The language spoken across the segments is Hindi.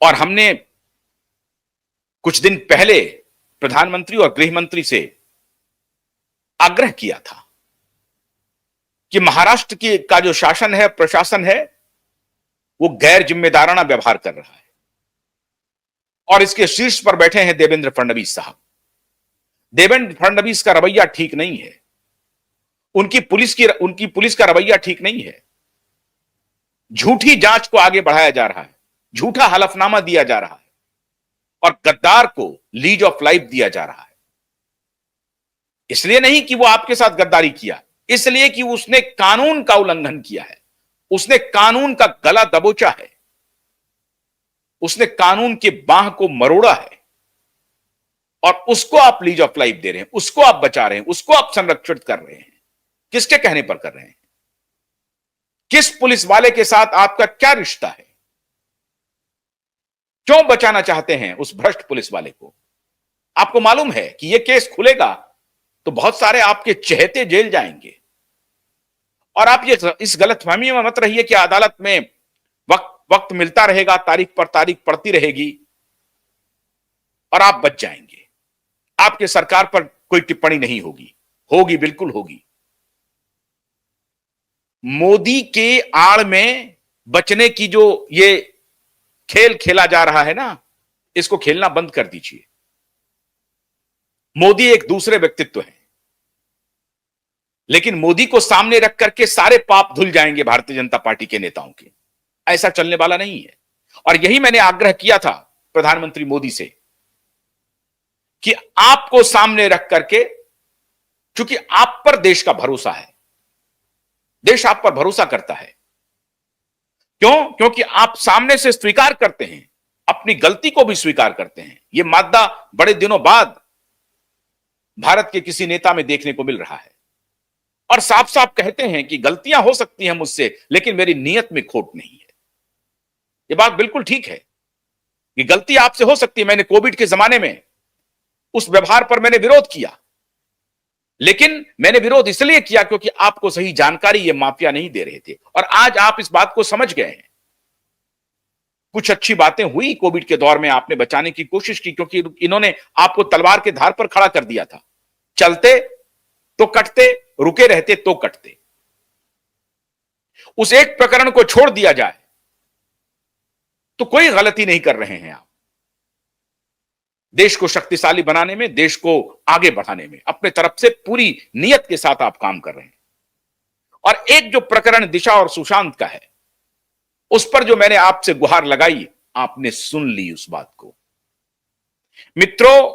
और हमने कुछ दिन पहले प्रधानमंत्री और गृह मंत्री से आग्रह किया था कि महाराष्ट्र की का जो शासन है, प्रशासन है, वो गैर जिम्मेदाराना व्यवहार कर रहा है और इसके शीर्ष पर बैठे हैं देवेंद्र फडणवीस साहब। देवेंद्र फडणवीस का रवैया ठीक नहीं है, उनकी पुलिस का रवैया ठीक नहीं है। झूठी जांच को आगे बढ़ाया जा रहा है, झूठा हलफनामा दिया जा रहा है और गद्दार को लीज ऑफ लाइफ दिया जा रहा है। इसलिए नहीं कि वो आपके साथ गद्दारी किया, इसलिए कि उसने कानून का उल्लंघन किया है, उसने कानून का गला दबोचा है, उसने कानून के बांह को मरोड़ा है और उसको आप लीज ऑफ लाइफ दे रहे हैं, उसको आप बचा रहे हैं, उसको आप संरक्षित कर रहे हैं। किसके कहने पर कर रहे हैं? किस पुलिस वाले के साथ आपका क्या रिश्ता है? क्यों बचाना चाहते हैं उस भ्रष्ट पुलिस वाले को? आपको मालूम है कि यह केस खुलेगा तो बहुत सारे आपके चहेते जेल जाएंगे। और आप ये इस गलतफहमी में मत रहिए कि अदालत में वक्त मिलता रहेगा, तारीख पर तारीख पड़ती रहेगी और आप बच जाएंगे। आपके सरकार पर कोई टिप्पणी नहीं होगी, होगी, बिल्कुल होगी। मोदी के आड़ में बचने की जो ये खेल खेला जा रहा है ना, इसको खेलना बंद कर दीजिए। मोदी एक दूसरे व्यक्तित्व है, लेकिन मोदी को सामने रख करके सारे पाप धुल जाएंगे भारतीय जनता पार्टी के नेताओं के। ऐसा चलने वाला नहीं है। और यही मैंने आग्रह किया था प्रधानमंत्री मोदी से कि आपको सामने रख करके, क्योंकि आप पर देश का भरोसा है, देश आप पर भरोसा करता है। क्यों? क्योंकि आप सामने से स्वीकार करते हैं, अपनी गलती को भी स्वीकार करते हैं। यह मादा बड़े दिनों बाद भारत के किसी नेता में देखने को मिल रहा है और साफ साफ कहते हैं कि गलतियां हो सकती हैं मुझसे, लेकिन मेरी नीयत में खोट नहीं है। यह बात बिल्कुल ठीक है कि गलती आपसे हो सकती है। मैंने कोविड के जमाने में उस व्यवहार पर मैंने विरोध किया, लेकिन मैंने विरोध इसलिए किया क्योंकि आपको सही जानकारी ये माफिया नहीं दे रहे थे। और आज आप इस बात को समझ गए हैं। कुछ अच्छी बातें हुई कोविड के दौर में, आपने बचाने की कोशिश की, क्योंकि इन्होंने आपको तलवार के धार पर खड़ा कर दिया था। चलते तो कटते, रुके रहते तो कटते। उस एक प्रकरण को छोड़ दिया जाए तो कोई गलती नहीं कर रहे हैं आप। देश को शक्तिशाली बनाने में, देश को आगे बढ़ाने में अपने तरफ से पूरी नियत के साथ आप काम कर रहे हैं। और एक जो प्रकरण दिशा और सुशांत का है, उस पर जो मैंने आपसे गुहार लगाई, आपने सुन ली उस बात को। मित्रों,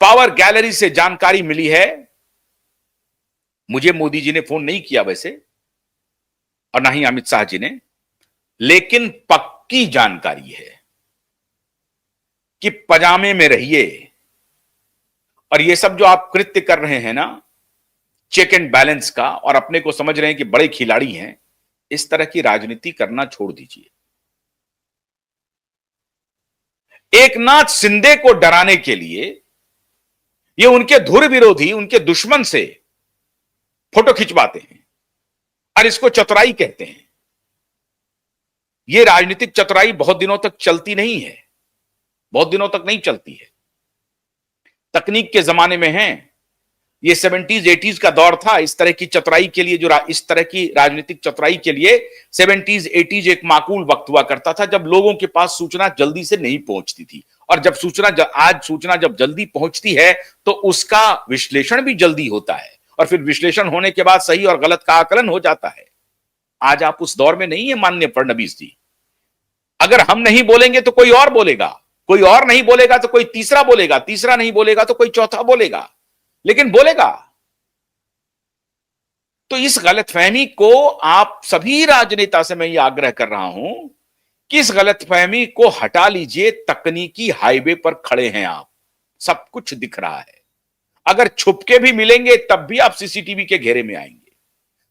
पावर गैलरी से जानकारी मिली है, मुझे मोदी जी ने फोन नहीं किया वैसे, और ना ही अमित शाह जी ने, लेकिन पक्की जानकारी है कि पजामे में रहिए और ये सब जो आप कृत्य कर रहे हैं ना, चेक एंड बैलेंस का, और अपने को समझ रहे हैं कि बड़े खिलाड़ी हैं, इस तरह की राजनीति करना छोड़ दीजिए। एकनाथ शिंदे को डराने के लिए ये उनके धुर विरोधी, उनके दुश्मन से फोटो खिंचवाते हैं और इसको चतुराई कहते हैं। ये राजनीतिक चतुराई बहुत दिनों तक चलती नहीं है, बहुत दिनों तक नहीं चलती है। तकनीक के जमाने में है, ये 70s 80s का दौर था इस तरह की चतुराई के लिए, जो इस तरह की राजनीतिक चतुराई के लिए 70s 80s एक माकूल वक्त हुआ करता था, जब लोगों के पास सूचना जल्दी से नहीं पहुंचती थी। और जब आज सूचना जब जल्दी पहुंचती है तो उसका विश्लेषण भी जल्दी होता है, और फिर विश्लेषण होने के बाद सही और गलत का आकलन हो जाता है। आज आप उस दौर में नहीं है माननीय फडणवीस जी। अगर हम नहीं बोलेंगे तो कोई और बोलेगा, कोई और नहीं बोलेगा तो कोई तीसरा बोलेगा, तीसरा नहीं बोलेगा तो कोई चौथा बोलेगा, लेकिन बोलेगा। तो इस गलतफहमी को, आप सभी राजनेता से मैं ये आग्रह कर रहा हूं कि इस गलतफहमी को हटा लीजिए। तकनीकी हाईवे पर खड़े हैं आप, सब कुछ दिख रहा है। अगर छुपके भी मिलेंगे तब भी आप सीसीटीवी के घेरे में आएंगे,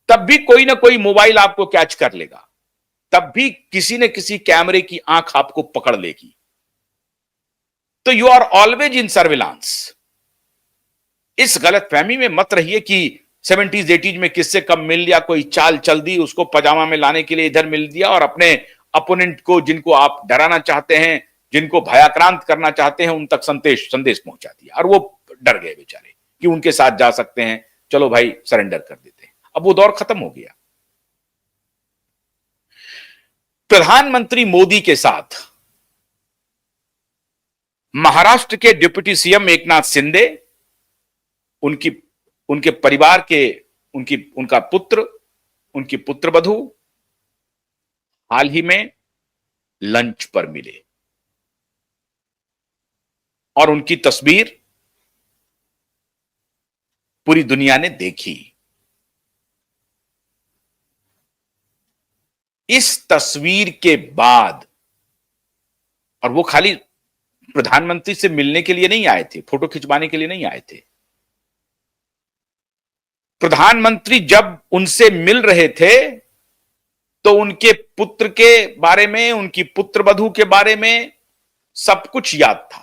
तब भी कोई ना कोई मोबाइल आपको कैच कर लेगा, तब भी किसी न किसी कैमरे की आंख आपको पकड़ लेगी। तो you are always in surveillance. इस गलतफहमी में मत रहिए कि 70s 80s में किससे कब मिल लिया, कोई चाल चल दी, उसको पजामा में लाने के लिए इधर मिल दिया और अपने अपोनेंट को, जिनको आप डराना चाहते हैं, जिनको भयाक्रांत करना चाहते हैं, उन तक संदेश पहुंचा दिया और वो डर गए बेचारे कि उनके साथ जा सकते हैं, चलो भाई सरेंडर कर देते हैं। अब वो दौर खत्म हो गया। प्रधानमंत्री मोदी के साथ महाराष्ट्र के डिप्टी सीएम एकनाथ शिंदे, उनके परिवार के उनका पुत्र, उनकी पुत्रवधू हाल ही में लंच पर मिले और उनकी तस्वीर पूरी दुनिया ने देखी। इस तस्वीर के बाद, और वो खाली प्रधानमंत्री से मिलने के लिए नहीं आए थे, फोटो खिंचवाने के लिए नहीं आए थे। प्रधानमंत्री जब उनसे मिल रहे थे तो उनके पुत्र के बारे में, उनकी पुत्रवधू के बारे में सब कुछ याद था।